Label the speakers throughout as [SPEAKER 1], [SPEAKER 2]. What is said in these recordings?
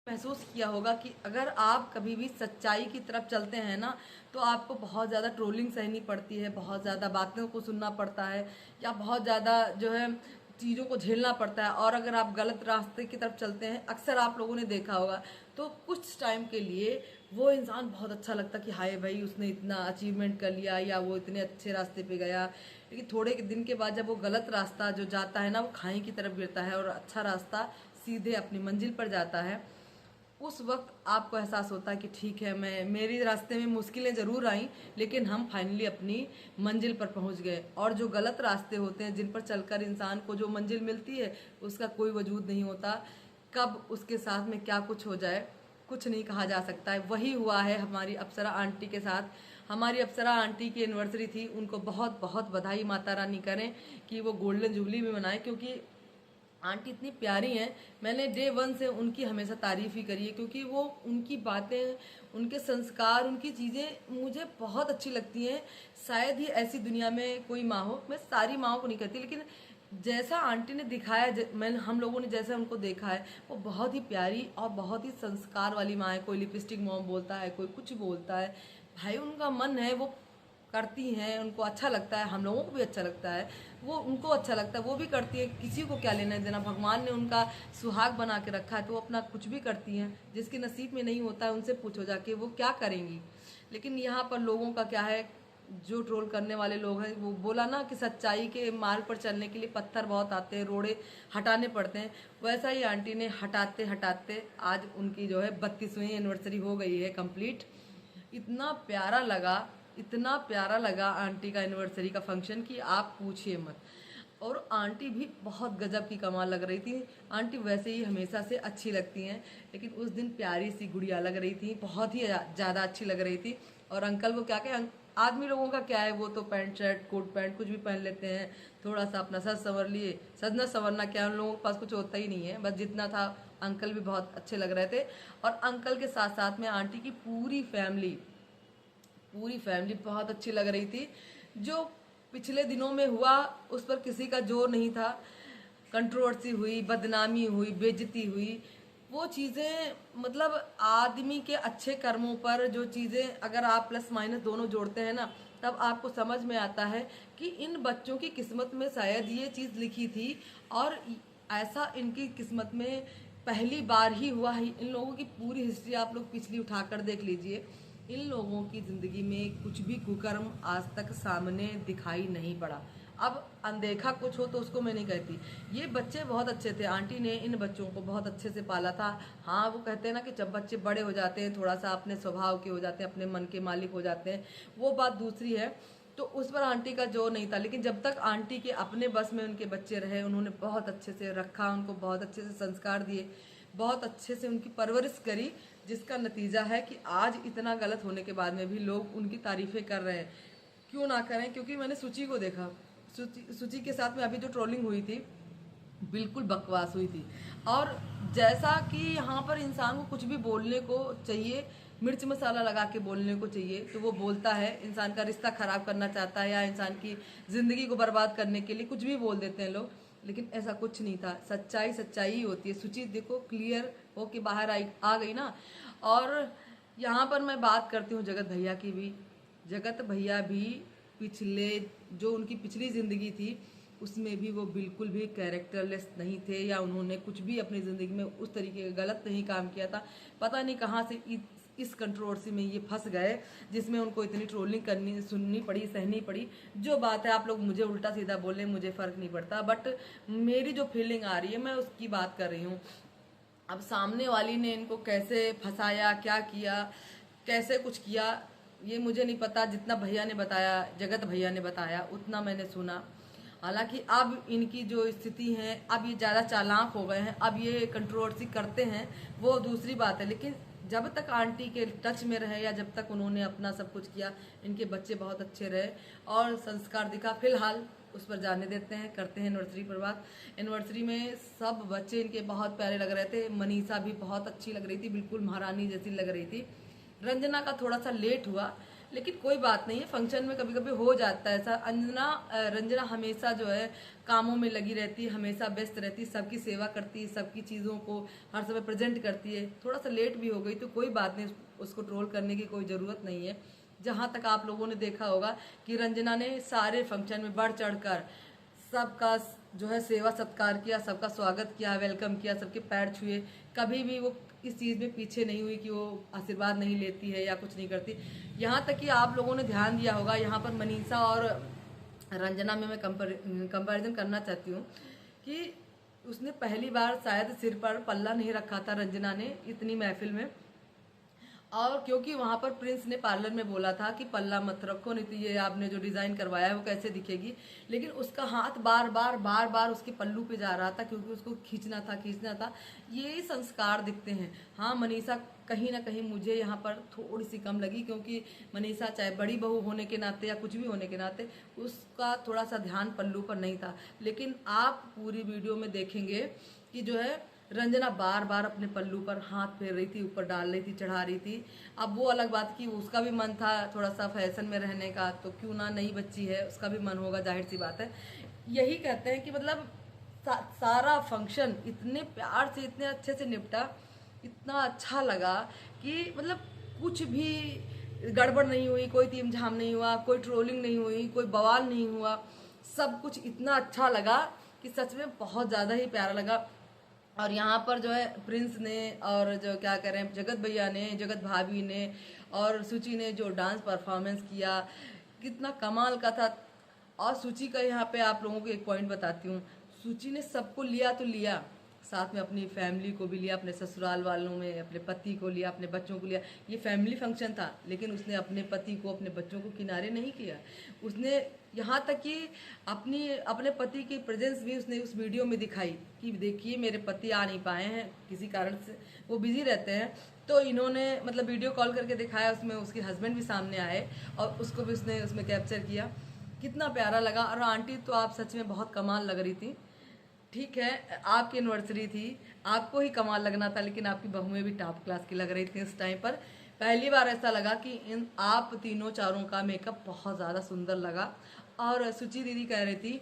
[SPEAKER 1] महसूस किया होगा कि अगर आप कभी भी सच्चाई की तरफ चलते हैं ना, तो आपको बहुत ज़्यादा ट्रोलिंग सहनी पड़ती है, बहुत ज़्यादा बातों को सुनना पड़ता है, या बहुत ज़्यादा जो है चीज़ों को झेलना पड़ता है। और अगर आप गलत रास्ते की तरफ चलते हैं, अक्सर आप लोगों ने देखा होगा, तो कुछ टाइम के लिए वो इंसान बहुत अच्छा लगता कि हाय भाई उसने इतना अचीवमेंट कर लिया, या वो इतने अच्छे रास्ते पे गया। लेकिन थोड़े दिन के बाद जब वो गलत रास्ता जो जाता है ना, वो खाई की तरफ गिरता है, और अच्छा रास्ता सीधे अपनी मंजिल पर जाता है, उस वक्त आपको एहसास होता है कि ठीक है, मैं मेरे रास्ते में मुश्किलें ज़रूर आई, लेकिन हम फाइनली अपनी मंजिल पर पहुंच गए। और जो गलत रास्ते होते हैं जिन पर चलकर इंसान को जो मंजिल मिलती है, उसका कोई वजूद नहीं होता। कब उसके साथ में क्या कुछ हो जाए, कुछ नहीं कहा जा सकता है। वही हुआ है हमारी अप्सरा आंटी के साथ। हमारी अप्सरा आंटी की एनिवर्सरी थी, उनको बहुत बहुत बधाई माता रानी करें कि वो गोल्डन जुबली भी मनाए, क्योंकि आंटी इतनी प्यारी हैं। मैंने डे वन से उनकी हमेशा तारीफ ही करी है, क्योंकि वो उनकी बातें, उनके संस्कार, उनकी चीज़ें मुझे बहुत अच्छी लगती हैं। शायद ही ऐसी दुनिया में कोई माँ हो, मैं सारी माँओं को नहीं कहती, लेकिन जैसा आंटी ने दिखाया, मैंने हम लोगों ने जैसे उनको देखा है, वो बहुत ही प्यारी और बहुत ही संस्कार वाली माँ है। कोई लिपस्टिक मॉम बोलता है, कोई कुछ बोलता है, भाई उनका मन है, वो करती हैं, उनको अच्छा लगता है, हम लोगों को भी अच्छा लगता है, वो उनको अच्छा लगता है, वो भी करती है। किसी को क्या लेना देना, भगवान ने उनका सुहाग बना के रखा है, तो वो अपना कुछ भी करती हैं। जिसके नसीब में नहीं होता है उनसे पूछो जाके वो क्या करेंगी। लेकिन यहाँ पर लोगों का क्या है, जो ट्रोल करने वाले लोग हैं, वो बोला ना कि सच्चाई के मार्ग पर चलने के लिए पत्थर बहुत आते हैं, रोड़े हटाने पड़ते हैं। वैसा ही आंटी ने हटाते हटाते आज उनकी जो है 32वीं एनिवर्सरी हो गई है कंप्लीट। इतना प्यारा लगा, इतना प्यारा लगा आंटी का एनिवर्सरी का फंक्शन कि आप पूछिए मत। और आंटी भी बहुत गजब की कमाल लग रही थी। आंटी वैसे ही हमेशा से अच्छी लगती हैं, लेकिन उस दिन प्यारी सी गुड़िया लग रही थी, बहुत ही ज़्यादा अच्छी लग रही थी। और अंकल को क्या क्या, आदमी लोगों का क्या है, वो तो पैंट शर्ट कोट पैंट कुछ भी पहन लेते हैं, थोड़ा सा अपना सज संवर लिए। सजना संवरना क्या, उन लोगों के पास कुछ होता ही नहीं है, बस जितना था। अंकल भी बहुत अच्छे लग रहे थे, और अंकल के साथ साथ में आंटी की पूरी फैमिली बहुत अच्छी लग रही थी। जो पिछले दिनों में हुआ उस पर किसी का जोर नहीं था। कंट्रोवर्सी हुई, बदनामी हुई, बेइज्जती हुई, वो चीज़ें मतलब आदमी के अच्छे कर्मों पर जो चीज़ें अगर आप प्लस माइनस दोनों जोड़ते हैं ना, तब आपको समझ में आता है कि इन बच्चों की किस्मत में शायद ये चीज़ लिखी थी। और ऐसा इनकी किस्मत में पहली बार ही हुआ है। इन लोगों की पूरी हिस्ट्री आप लोग पिछली उठाकर देख लीजिए, इन लोगों की जिंदगी में कुछ भी कुकर्म आज तक सामने दिखाई नहीं पड़ा। अब अनदेखा कुछ हो तो उसको मैं नहीं कहती, ये बच्चे बहुत अच्छे थे, आंटी ने इन बच्चों को बहुत अच्छे से पाला था। हाँ, वो कहते हैं ना कि जब बच्चे बड़े हो जाते हैं, थोड़ा सा अपने स्वभाव के हो जाते हैं, अपने मन के मालिक हो जाते हैं, वो बात दूसरी है। तो उस पर आंटी का जोर नहीं था, लेकिन जब तक आंटी के अपने बस में उनके बच्चे रहे, उन्होंने बहुत अच्छे से रखा, उनको बहुत अच्छे से संस्कार दिए, बहुत अच्छे से उनकी परवरिश करी, जिसका नतीजा है कि आज इतना गलत होने के बाद में भी लोग उनकी तारीफें कर रहे हैं। क्यों ना करें, क्योंकि मैंने सूची को देखा, सूची के साथ में अभी जो ट्रोलिंग हुई थी, बिल्कुल बकवास हुई थी। और जैसा कि यहाँ पर इंसान को कुछ भी बोलने को चाहिए, मिर्च मसाला लगा के बोलने को चाहिए, तो वो बोलता है। इंसान का रिश्ता खराब करना चाहता है या इंसान की ज़िंदगी को बर्बाद करने के लिए कुछ भी बोल देते हैं लोग, लेकिन ऐसा कुछ नहीं था। सच्चाई सच्चाई ही होती है। सूची देखो क्लियर हो के बाहर आ गई ना। और यहाँ पर मैं बात करती हूँ जगत भैया की भी। जगत भैया भी पिछले, जो उनकी पिछली ज़िंदगी थी, उसमें भी वो बिल्कुल भी कैरेक्टरलेस नहीं थे, या उन्होंने कुछ भी अपनी ज़िंदगी में उस तरीके का गलत नहीं काम किया था। पता नहीं कहाँ से इस कंट्रोवर्सी में ये फंस गए, जिसमें उनको इतनी ट्रोलिंग करनी, सुननी पड़ी, सहनी पड़ी। जो बात है, आप लोग मुझे उल्टा सीधा बोले, मुझे फ़र्क नहीं पड़ता, बट मेरी जो फीलिंग आ रही है मैं उसकी बात कर रही हूँ। अब सामने वाली ने इनको कैसे फंसाया, क्या किया, कैसे कुछ किया, ये मुझे नहीं पता। जितना भैया ने बताया, जगत भैया ने बताया, उतना मैंने सुना। हालांकि अब इनकी जो स्थिति है, अब ये ज़्यादा चालाक हो गए हैं, अब ये कंट्रोवर्सी करते हैं, वो दूसरी बात है। लेकिन जब तक आंटी के टच में रहे, या जब तक उन्होंने अपना सब कुछ किया, इनके बच्चे बहुत अच्छे रहे और संस्कार दिखा। फिलहाल उस पर जाने देते हैं, करते हैं एनिवर्सरी पर बात। एनिवर्सरी में सब बच्चे इनके बहुत प्यारे लग रहे थे। मनीषा भी बहुत अच्छी लग रही थी, बिल्कुल महारानी जैसी लग रही थी। रंजना का थोड़ा सा लेट हुआ, लेकिन कोई बात नहीं है, फंक्शन में कभी कभी हो जाता है ऐसा। रंजना हमेशा जो है कामों में लगी रहती है, हमेशा व्यस्त रहती है, सबकी सेवा करती है, सबकी चीज़ों को हर समय प्रेजेंट करती है। थोड़ा सा लेट भी हो गई तो कोई बात नहीं, उसको ट्रोल करने की कोई ज़रूरत नहीं है। जहाँ तक आप लोगों ने देखा होगा कि रंजना ने सारे फंक्शन में बढ़ चढ़ कर सबका जो है सेवा सत्कार किया, सबका स्वागत किया, वेलकम किया, सबके पैर छुए। कभी भी वो इस चीज़ में पीछे नहीं हुई कि वो आशीर्वाद नहीं लेती है या कुछ नहीं करती। यहाँ तक कि आप लोगों ने ध्यान दिया होगा, यहाँ पर मनीषा और रंजना में मैं कंपैरिजन करना चाहती हूँ कि उसने पहली बार शायद सिर पर पल्ला नहीं रखा था रंजना ने इतनी महफिल में, और क्योंकि वहां पर प्रिंस ने पार्लर में बोला था कि पल्ला मत रखो, नहीं तो ये आपने जो डिजाइन करवाया है वो कैसे दिखेगी। लेकिन उसका हाथ बार बार उसके पल्लू पे जा रहा था क्योंकि उसको खींचना था। ये संस्कार दिखते हैं। हाँ, मनीषा कहीं ना कहीं मुझे यहाँ पर थोड़ी सी कम लगी, क्योंकि मनीषा चाहे बड़ी बहू होने के नाते या कुछ भी होने के नाते उसका थोड़ा सा ध्यान पल्लू पर नहीं था। लेकिन आप पूरी वीडियो में देखेंगे कि जो है रंजना बार बार अपने पल्लू पर हाथ फेर रही थी, ऊपर डाल रही थी, चढ़ा रही थी। अब वो अलग बात कि उसका भी मन था थोड़ा सा फैशन में रहने का, तो क्यों ना, नई बच्ची है, उसका भी मन होगा, जाहिर सी बात है। यही कहते हैं कि मतलब सारा फंक्शन इतने प्यार से, इतने अच्छे से निपटा, इतना अच्छा लगा कि मतलब कुछ भी गड़बड़ नहीं हुई, कोई तीम झाम नहीं हुआ, कोई ट्रोलिंग नहीं हुई, कोई बवाल नहीं हुआ। सब कुछ इतना अच्छा लगा कि सच में बहुत ज़्यादा ही प्यारा लगा। और यहाँ पर जो है प्रिंस ने और जो क्या कह रहे हैं जगत भैया ने, जगत भाभी ने और सूची ने जो डांस परफॉर्मेंस किया, कितना कमाल का था। और सूची का यहाँ पे आप लोगों को एक पॉइंट बताती हूँ, सूची ने सबको लिया तो लिया, साथ में अपनी फैमिली को भी लिया, अपने ससुराल वालों में अपने पति को लिया, अपने बच्चों को लिया। ये फैमिली फंक्शन था, लेकिन उसने अपने पति को, अपने बच्चों को किनारे नहीं किया। उसने यहाँ तक कि अपने पति की प्रेजेंस भी उसने उस वीडियो में दिखाई कि देखिए मेरे पति आ नहीं पाए हैं, किसी कारण से वो बिजी रहते हैं, तो इन्होंने मतलब वीडियो कॉल करके दिखाया। उसमें उसके हस्बैंड भी सामने आए और उसको भी उसने उसमें कैप्चर किया। कितना प्यारा लगा। और आंटी तो आप सच में बहुत कमाल लग रही थी। ठीक है, आपकी एनिवर्सरी थी, आपको ही कमाल लगना था, लेकिन आपकी बहुएं भी टॉप क्लास की लग रही थी इस टाइम पर। पहली बार ऐसा लगा कि इन आप तीनों चारों का मेकअप बहुत ज़्यादा सुंदर लगा। और सुची दीदी कह रही थी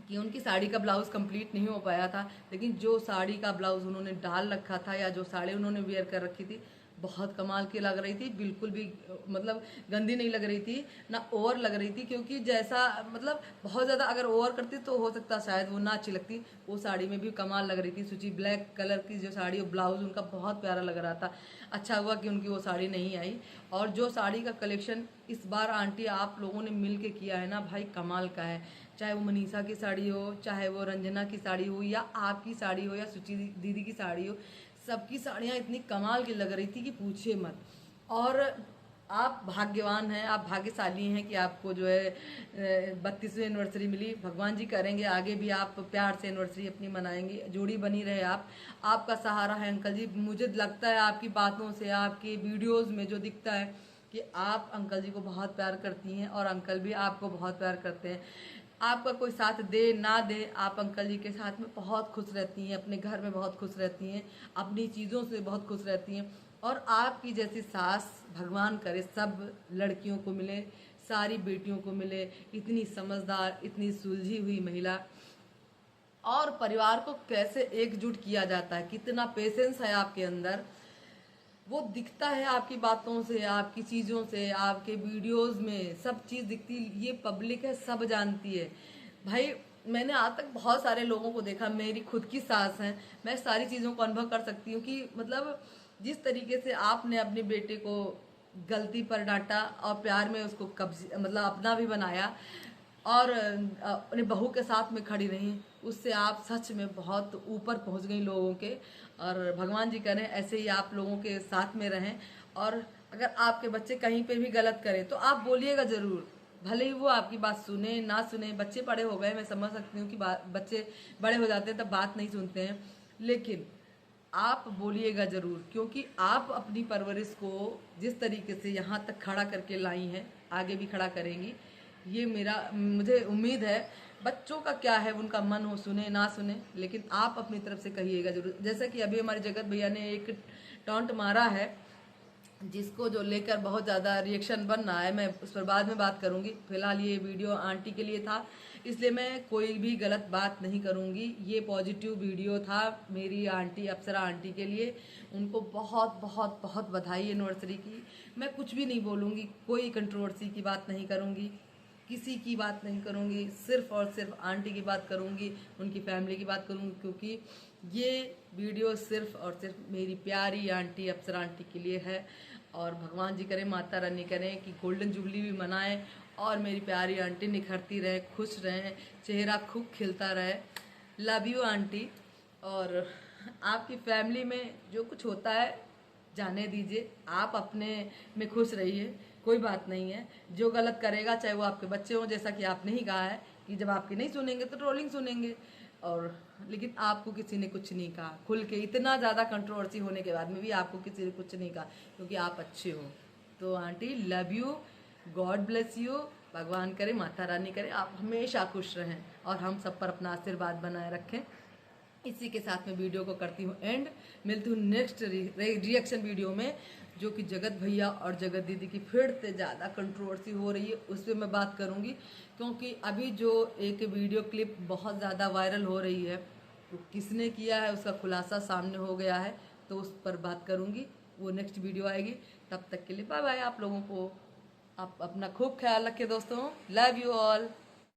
[SPEAKER 1] कि उनकी साड़ी का ब्लाउज कंप्लीट नहीं हो पाया था, लेकिन जो साड़ी का ब्लाउज उन्होंने डाल रखा था या जो साड़ी उन्होंने वेयर कर रखी थी बहुत कमाल की लग रही थी। बिल्कुल भी मतलब गंदी नहीं लग रही थी, ना ओवर लग रही थी, क्योंकि जैसा मतलब बहुत ज़्यादा अगर ओवर करती तो हो सकता शायद वो ना अच्छी लगती। वो साड़ी में भी कमाल लग रही थी। सूची ब्लैक कलर की जो साड़ी, ब्लाउज उनका बहुत प्यारा लग रहा था। अच्छा हुआ कि उनकी वो साड़ी नहीं आई। और जो साड़ी का कलेक्शन इस बार आंटी आप लोगों ने मिल के किया है ना भाई, कमाल का है। चाहे वो मनीषा की साड़ी हो, चाहे वो रंजना की साड़ी हो, या आपकी साड़ी हो, या सुची दीदी की साड़ी हो, सबकी साड़ियाँ इतनी कमाल की लग रही थी कि पूछिए मत। और आप भाग्यवान हैं, आप भाग्यशाली हैं कि आपको जो है 32वीं एनिवर्सरी मिली। भगवान जी करेंगे आगे भी आप प्यार से एनिवर्सरी अपनी मनाएंगे, जोड़ी बनी रहे। आपका सहारा है अंकल जी। मुझे लगता है आपकी बातों से, आपकी वीडियोस में जो दिखता है कि आप अंकल जी को बहुत प्यार करती हैं और अंकल भी आपको बहुत प्यार करते हैं। आपका कोई साथ दे ना दे, आप अंकल जी के साथ में बहुत खुश रहती हैं, अपने घर में बहुत खुश रहती हैं, अपनी चीज़ों से बहुत खुश रहती हैं। और आपकी जैसी सास भगवान करे सब लड़कियों को मिले, सारी बेटियों को मिले, इतनी समझदार, इतनी सुलझी हुई महिला। और परिवार को कैसे एकजुट किया जाता है, कितना पेशेंस है आपके अंदर, वो दिखता है आपकी बातों से, आपकी चीज़ों से, आपके वीडियोस में सब चीज़ दिखती। ये पब्लिक है, सब जानती है भाई। मैंने आज तक बहुत सारे लोगों को देखा, मेरी खुद की सास है, मैं सारी चीज़ों को अनुभव कर सकती हूँ कि मतलब जिस तरीके से आपने अपने बेटे को गलती पर डांटा और प्यार में उसको कब्ज मतलब अपना भी बनाया और अपने बहू के साथ में खड़ी रही, उससे आप सच में बहुत ऊपर पहुंच गई लोगों के। और भगवान जी करें ऐसे ही आप लोगों के साथ में रहें। और अगर आपके बच्चे कहीं पे भी गलत करें तो आप बोलिएगा ज़रूर, भले ही वो आपकी बात सुने ना सुने। बच्चे बड़े हो गए, मैं समझ सकती हूँ कि बच्चे बड़े हो जाते हैं तब बात नहीं सुनते हैं, लेकिन आप बोलिएगा ज़रूर, क्योंकि आप अपनी परवरिश को जिस तरीके से यहाँ तक खड़ा करके लाई हैं आगे भी खड़ा करेंगी, ये मुझे उम्मीद है। बच्चों का क्या है, उनका मन हो सुने ना सुने, लेकिन आप अपनी तरफ से कहिएगा जरूर। जैसा कि अभी हमारे जगत भैया ने एक टॉन्ट मारा है जिसको जो लेकर बहुत ज़्यादा रिएक्शन बन रहा है, मैं उस पर बाद में बात करूंगी। फिलहाल ये वीडियो आंटी के लिए था, इसलिए मैं कोई भी गलत बात नहीं करूंगी। ये पॉजिटिव वीडियो था मेरी आंटी अप्सरा आंटी के लिए। उनको बहुत बहुत बहुत बधाई एनिवर्सरी की। मैं कुछ भी नहीं बोलूँगी, कोई कंट्रोवर्सी की बात नहीं करूँगी, किसी की बात नहीं करूँगी, सिर्फ और सिर्फ आंटी की बात करूँगी, उनकी फैमिली की बात करूँगी, क्योंकि ये वीडियो सिर्फ और सिर्फ मेरी प्यारी आंटी अप्सरा आंटी के लिए है। और भगवान जी करें, माता रानी करें कि गोल्डन जुबली भी मनाएं और मेरी प्यारी आंटी निखरती रहे, खुश रहें, चेहरा खूब खिलता रहे। Love you aunty. और आपकी फैमिली में जो कुछ होता है जाने दीजिए, आप अपने में खुश रहिए, कोई बात नहीं है। जो गलत करेगा, चाहे वो आपके बच्चे हों, जैसा कि आपने ही कहा है कि जब आपकी नहीं सुनेंगे तो ट्रोलिंग सुनेंगे, और लेकिन आपको किसी ने कुछ नहीं कहा खुल के। इतना ज़्यादा कंट्रोवर्सी होने के बाद में भी आपको किसी ने कुछ नहीं कहा, क्योंकि आप अच्छे हो। तो aunty love you, God bless you. भगवान करे, माता रानी करे, आप हमेशा खुश रहें और हम सब पर अपना आशीर्वाद बनाए रखें। इसी के साथ मैं वीडियो को करती हूँ एंड। मिलती हूँ नेक्स्ट रिएक्शन वीडियो में, जो कि जगत भैया और जगत दीदी की फिर से ज़्यादा कंट्रोवर्सी हो रही है, उस पर मैं बात करूँगी। क्योंकि अभी जो एक वीडियो क्लिप बहुत ज़्यादा वायरल हो रही है, तो किसने किया है उसका खुलासा सामने हो गया है, तो उस पर बात करूँगी। वो नेक्स्ट वीडियो आएगी। तब तक के लिए बाय बाय आप लोगों को। आप अपना खूब ख्याल रखें दोस्तों। Love you all.